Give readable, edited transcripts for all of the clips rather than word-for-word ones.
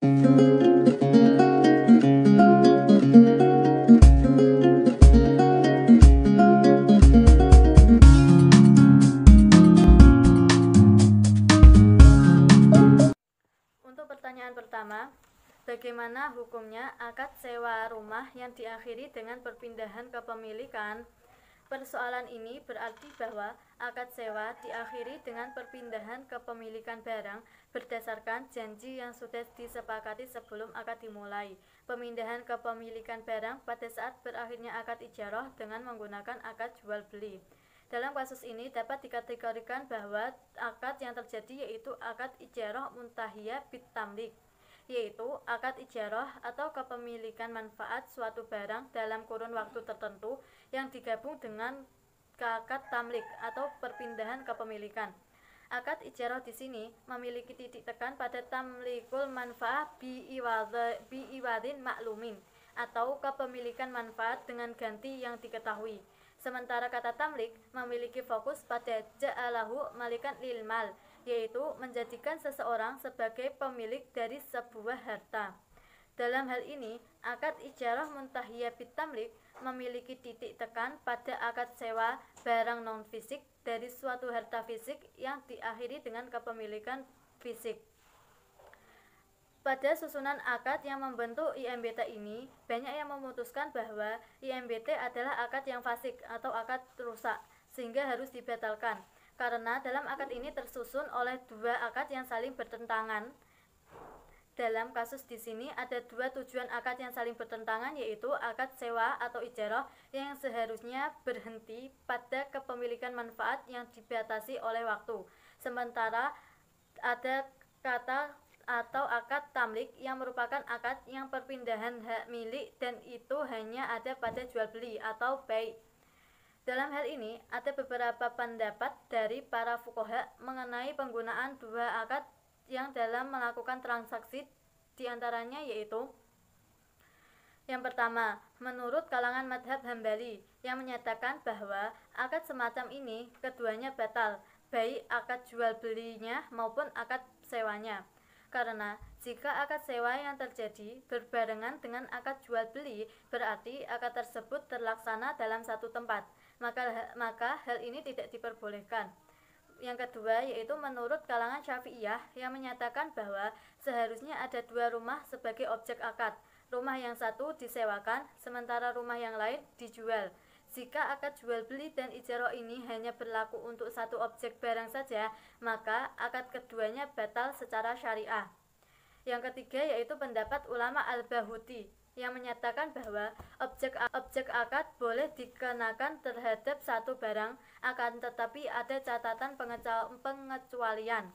Untuk pertanyaan pertama, bagaimana hukumnya akad sewa rumah yang diakhiri dengan perpindahan kepemilikan? Persoalan ini berarti bahwa akad sewa diakhiri dengan perpindahan kepemilikan barang berdasarkan janji yang sudah disepakati sebelum akad dimulai. Pemindahan kepemilikan barang pada saat berakhirnya akad ijarah dengan menggunakan akad jual beli. Dalam kasus ini dapat dikategorikan bahwa akad yang terjadi yaitu akad ijarah muntahiyah bit tamlik, yaitu akad ijarah atau kepemilikan manfaat suatu barang dalam kurun waktu tertentu yang digabung dengan akad tamlik atau perpindahan kepemilikan. Akad ijarah di sini memiliki titik tekan pada tamlikul manfaah biiwadin maklumin atau kepemilikan manfaat dengan ganti yang diketahui. Sementara kata tamlik memiliki fokus pada ja'alahu malikan lil mal, yaitu menjadikan seseorang sebagai pemilik dari sebuah harta. Dalam hal ini, akad ijarah muntahiyah bit tamlik memiliki titik tekan pada akad sewa barang non-fisik dari suatu harta fisik yang diakhiri dengan kepemilikan fisik. Pada susunan akad yang membentuk IMBT ini, banyak yang memutuskan bahwa IMBT adalah akad yang fasik atau akad rusak, sehingga harus dibatalkan. Karena dalam akad ini tersusun oleh dua akad yang saling bertentangan. Dalam kasus di sini ada dua tujuan akad yang saling bertentangan, yaitu akad sewa atau ijarah yang seharusnya berhenti pada kepemilikan manfaat yang dibatasi oleh waktu. Sementara ada kata atau akad tamlik yang merupakan akad yang perpindahan hak milik dan itu hanya ada pada jual beli atau bai'. Dalam hal ini ada beberapa pendapat dari para fuqaha mengenai penggunaan dua akad yang dalam melakukan transaksi, diantaranya yaitu yang pertama, menurut kalangan madhab Hambali yang menyatakan bahwa akad semacam ini keduanya batal, baik akad jual belinya maupun akad sewanya. Karena jika akad sewa yang terjadi berbarengan dengan akad jual beli, berarti akad tersebut terlaksana dalam satu tempat, maka hal ini tidak diperbolehkan. Yang kedua yaitu menurut kalangan Syafi'iyah yang menyatakan bahwa seharusnya ada dua rumah sebagai objek akad. Rumah yang satu disewakan, sementara rumah yang lain dijual. Jika akad jual beli dan ijarah ini hanya berlaku untuk satu objek barang saja, maka akad keduanya batal secara syariah. Yang ketiga yaitu pendapat ulama Al-Bahuti yang menyatakan bahwa objek akad boleh dikenakan terhadap satu barang, akan tetapi ada catatan pengecualian.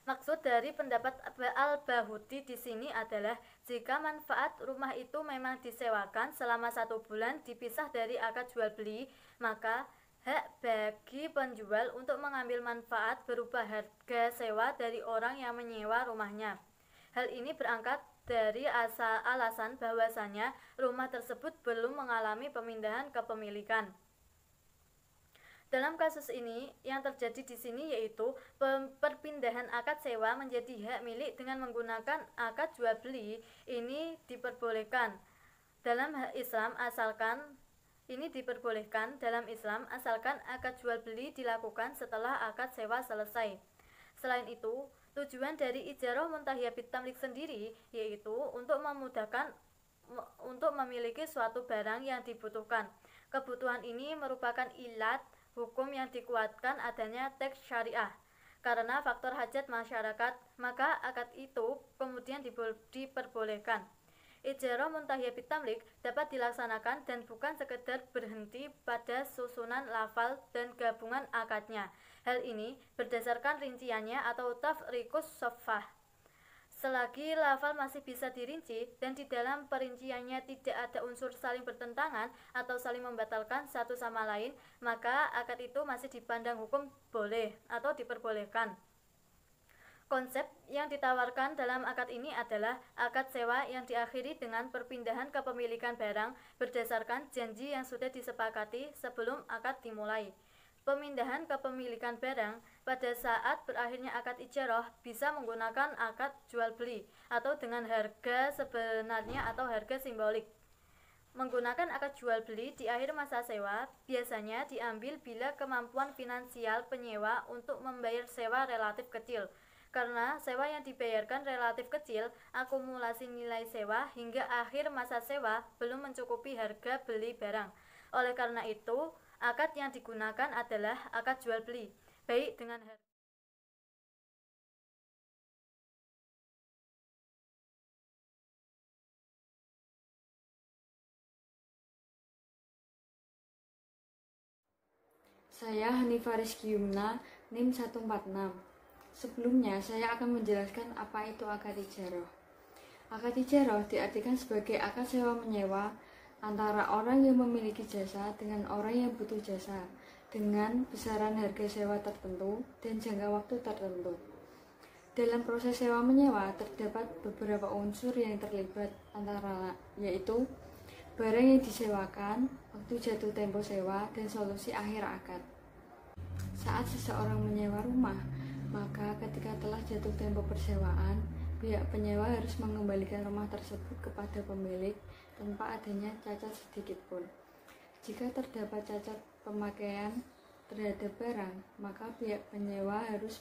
Maksud dari pendapat Al-Bahuti di sini adalah jika manfaat rumah itu memang disewakan selama 1 bulan dipisah dari akad jual beli, maka hak bagi penjual untuk mengambil manfaat berupa harga sewa dari orang yang menyewa rumahnya. Hal ini berangkat dari alasan bahwasanya rumah tersebut belum mengalami pemindahan kepemilikan. Dalam kasus ini, yang terjadi di sini yaitu perpindahan akad sewa menjadi hak milik dengan menggunakan akad jual beli. Ini diperbolehkan dalam Islam asalkan akad jual beli dilakukan setelah akad sewa selesai. Selain itu, tujuan dari ijarah muntahiyah bit tamlik sendiri yaitu untuk memudahkan untuk memiliki suatu barang yang dibutuhkan. Kebutuhan ini merupakan ilat hukum yang dikuatkan adanya teks syariah. Karena faktor hajat masyarakat, maka akad itu kemudian diperbolehkan. Ijarah muntahiyah bit tamlik dapat dilaksanakan dan bukan sekedar berhenti pada susunan lafal dan gabungan akadnya. Hal ini berdasarkan rinciannya atau tafriqus shaffah. Selagi lafal masih bisa dirinci dan di dalam perinciannya tidak ada unsur saling bertentangan atau saling membatalkan satu sama lain, maka akad itu masih dipandang hukum boleh atau diperbolehkan. Konsep yang ditawarkan dalam akad ini adalah akad sewa yang diakhiri dengan perpindahan kepemilikan barang berdasarkan janji yang sudah disepakati sebelum akad dimulai. Pemindahan kepemilikan barang pada saat berakhirnya akad ijarah bisa menggunakan akad jual beli atau dengan harga sebenarnya atau harga simbolik. Menggunakan akad jual beli di akhir masa sewa biasanya diambil bila kemampuan finansial penyewa untuk membayar sewa relatif kecil. Karena sewa yang dibayarkan relatif kecil, akumulasi nilai sewa hingga akhir masa sewa belum mencukupi harga beli barang. Oleh karena itu, akad yang digunakan adalah akad jual beli, baik dengan harga. Saya Hanifah Rizky Yumna, NIM 146. Sebelumnya, saya akan menjelaskan apa itu akad ijarah. Akad ijarah diartikan sebagai akad sewa-menyewa antara orang yang memiliki jasa dengan orang yang butuh jasa, dengan besaran harga sewa tertentu dan jangka waktu tertentu. Dalam proses sewa-menyewa, terdapat beberapa unsur yang terlibat antara yaitu barang yang disewakan, waktu jatuh tempo sewa, dan solusi akhir akad. Saat seseorang menyewa rumah, maka ketika telah jatuh tempo persewaan, pihak penyewa harus mengembalikan rumah tersebut kepada pemilik tanpa adanya cacat sedikit pun. Jika terdapat cacat pemakaian terhadap barang, maka pihak penyewa harus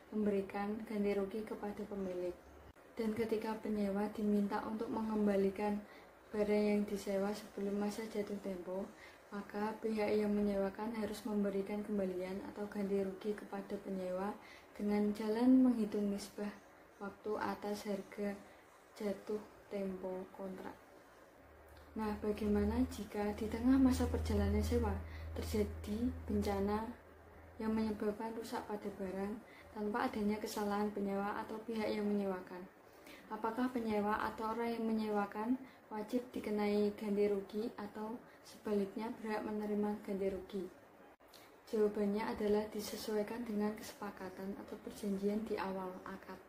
memberikan ganti rugi kepada pemilik. Dan ketika penyewa diminta untuk mengembalikan barang yang disewa sebelum masa jatuh tempo, maka pihak yang menyewakan harus memberikan kembalian atau ganti rugi kepada penyewa dengan jalan menghitung nisbah waktu atas harga jatuh tempo kontrak. Nah, bagaimana jika di tengah masa perjalanan sewa terjadi bencana yang menyebabkan rusak pada barang tanpa adanya kesalahan penyewa atau pihak yang menyewakan? Apakah penyewa atau orang yang menyewakan wajib dikenai ganti rugi atau sebaliknya berhak menerima ganti rugi? Jawabannya adalah disesuaikan dengan kesepakatan atau perjanjian di awal akad.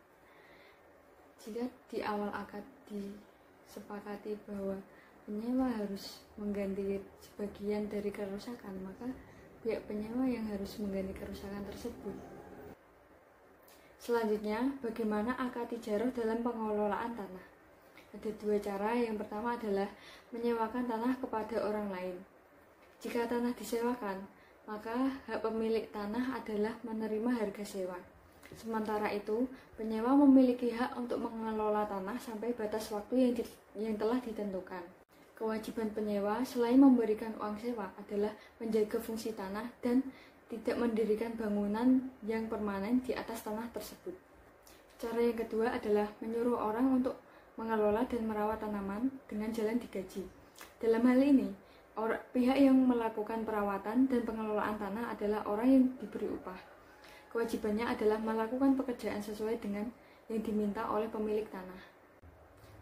Jika di awal akad disepakati bahwa penyewa harus mengganti sebagian dari kerusakan, maka pihak penyewa yang harus mengganti kerusakan tersebut. Selanjutnya, bagaimana akad ijarah dalam pengelolaan tanah? Ada dua cara. Yang pertama adalah menyewakan tanah kepada orang lain. Jika tanah disewakan, maka hak pemilik tanah adalah menerima harga sewa. Sementara itu, penyewa memiliki hak untuk mengelola tanah sampai batas waktu yang telah ditentukan. Kewajiban penyewa selain memberikan uang sewa adalah menjaga fungsi tanah dan tidak mendirikan bangunan yang permanen di atas tanah tersebut. Cara yang kedua adalah menyuruh orang untuk mengelola dan merawat tanaman dengan jalan digaji. Dalam hal ini, pihak yang melakukan perawatan dan pengelolaan tanah adalah orang yang diberi upah. Kewajibannya adalah melakukan pekerjaan sesuai dengan yang diminta oleh pemilik tanah.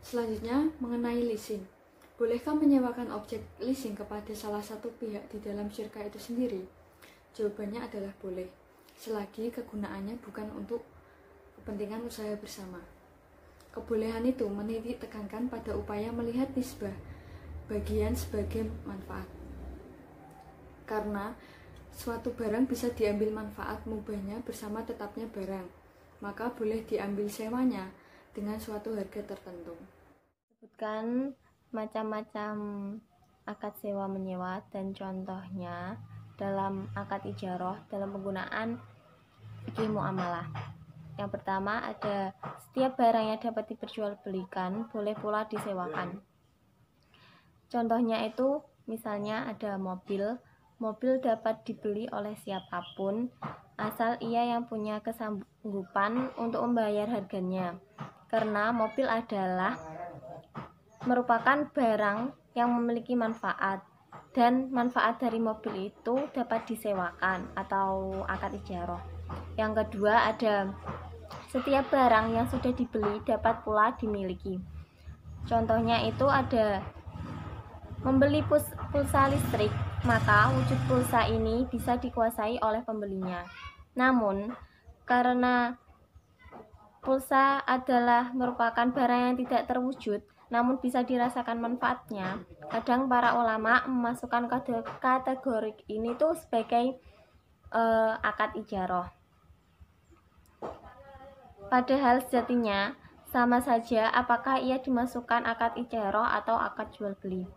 Selanjutnya, mengenai leasing. Bolehkah menyewakan objek leasing kepada salah satu pihak di dalam syirka itu sendiri? Jawabannya adalah boleh, selagi kegunaannya bukan untuk kepentingan usaha bersama. Kebolehan itu menitik tekankan pada upaya melihat nisbah bagian sebagai manfaat. Karena suatu barang bisa diambil manfaat mubahnya bersama tetapnya barang, maka boleh diambil sewanya dengan suatu harga tertentu. Sebutkan macam-macam akad sewa menyewa dan contohnya dalam akad ijarah dalam penggunaan fikih muamalah. Yang pertama ada setiap barang yang dapat diperjualbelikan boleh pula disewakan. Contohnya itu misalnya ada mobil dapat dibeli oleh siapapun asal ia yang punya kesanggupan untuk membayar harganya. Karena mobil adalah merupakan barang yang memiliki manfaat dan manfaat dari mobil itu dapat disewakan atau akad ijarah. Yang kedua ada setiap barang yang sudah dibeli dapat pula dimiliki. Contohnya itu ada membeli pulsa listrik, maka wujud pulsa ini bisa dikuasai oleh pembelinya. Namun karena pulsa adalah merupakan barang yang tidak terwujud namun bisa dirasakan manfaatnya, kadang para ulama memasukkan kategori ini tuh sebagai akad ijaroh. Padahal sejatinya sama saja apakah ia dimasukkan akad ijaroh atau akad jual beli.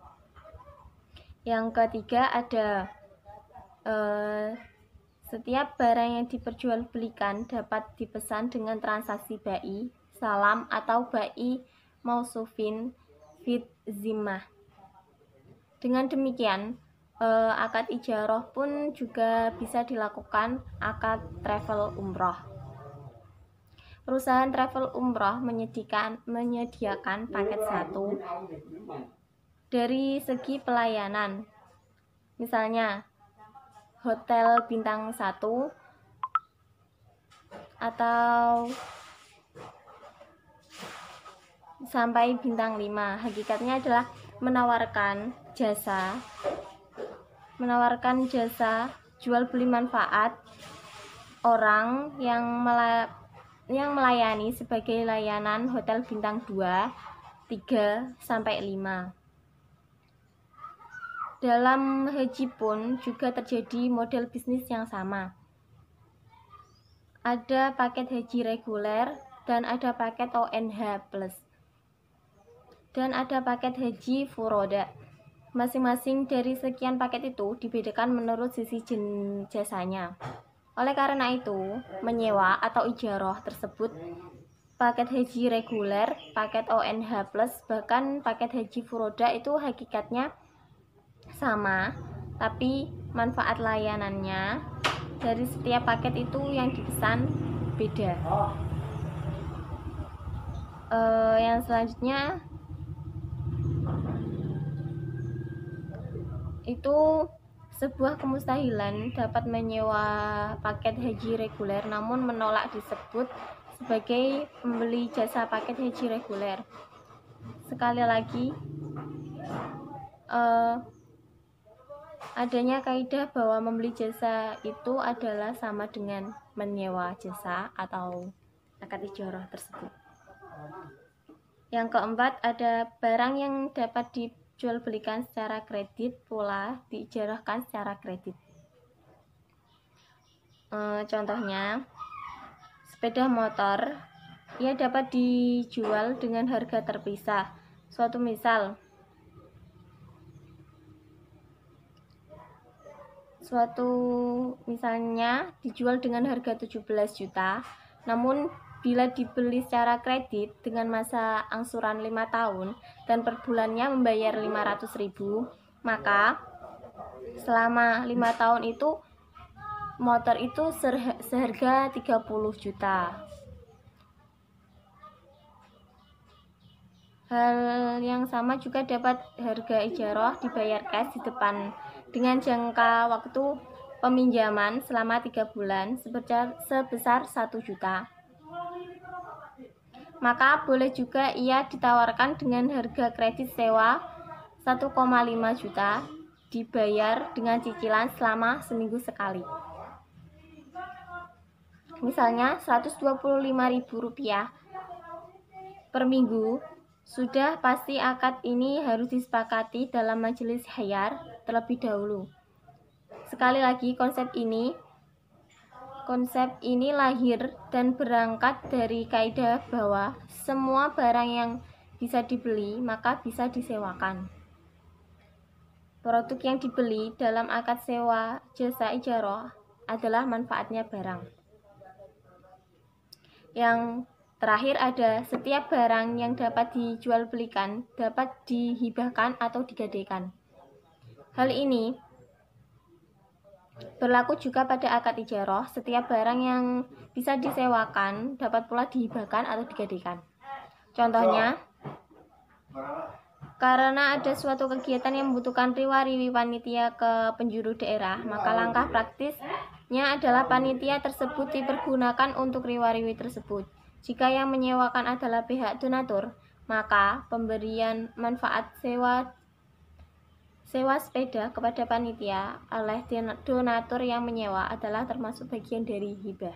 Yang ketiga ada setiap barang yang diperjualbelikan dapat dipesan dengan transaksi bai, salam atau bai mausufin fit zimmah. Dengan demikian, akad ijaroh pun juga bisa dilakukan akad travel umroh. Perusahaan travel umroh menyediakan paket 1 dari segi pelayanan. Misalnya, hotel bintang 1 atau sampai bintang 5. Hakikatnya adalah menawarkan jasa jual beli manfaat orang yang melayani sebagai layanan hotel bintang 2, 3, sampai 5. Dalam haji pun juga terjadi model bisnis yang sama. Ada paket haji reguler dan ada paket ONH plus. Dan ada paket haji furoda. Masing-masing dari sekian paket itu dibedakan menurut sisi jasanya. Oleh karena itu, menyewa atau ijaroh tersebut, paket haji reguler, paket ONH plus, bahkan paket haji furoda itu hakikatnya sama, tapi manfaat layanannya dari setiap paket itu yang dipesan beda. Yang selanjutnya itu sebuah kemustahilan dapat menyewa paket haji reguler namun menolak disebut sebagai pembeli jasa paket haji reguler. Sekali lagi, adanya kaidah bahwa membeli jasa itu adalah sama dengan menyewa jasa atau akad ijarah tersebut. Yang keempat, ada barang yang dapat dijual belikan secara kredit pula diijarahkan secara kredit. Contohnya, sepeda motor, ia dapat dijual dengan harga terpisah. Misalnya dijual dengan harga 17 juta, namun bila dibeli secara kredit dengan masa angsuran 5 tahun dan per bulannya membayar 500.000, maka selama 5 tahun itu motor itu seharga 30 juta. Hal yang sama juga dapat harga ijarah dibayar cash di depan dengan jangka waktu peminjaman selama 3 bulan sebesar 1 juta. Maka boleh juga ia ditawarkan dengan harga kredit sewa 1,5 juta dibayar dengan cicilan selama seminggu sekali. Misalnya Rp125.000 per minggu. Sudah pasti akad ini harus disepakati dalam majelis hayar terlebih dahulu. Sekali lagi, konsep ini lahir dan berangkat dari kaidah bahwa semua barang yang bisa dibeli maka bisa disewakan. Produk yang dibeli dalam akad sewa jasa ijarah adalah manfaatnya barang. Yang terakhir ada setiap barang yang dapat dijual belikan dapat dihibahkan atau digadaikan. Hal ini berlaku juga pada akad ijarah. Setiap barang yang bisa disewakan dapat pula dihibahkan atau digadaikan. Contohnya, karena ada suatu kegiatan yang membutuhkan riwariwi panitia ke penjuru daerah, maka langkah praktisnya adalah panitia tersebut dipergunakan untuk riwariwi tersebut. Jika yang menyewakan adalah pihak donatur, maka pemberian manfaat sewa sepeda kepada panitia oleh donatur yang menyewa adalah termasuk bagian dari hibah.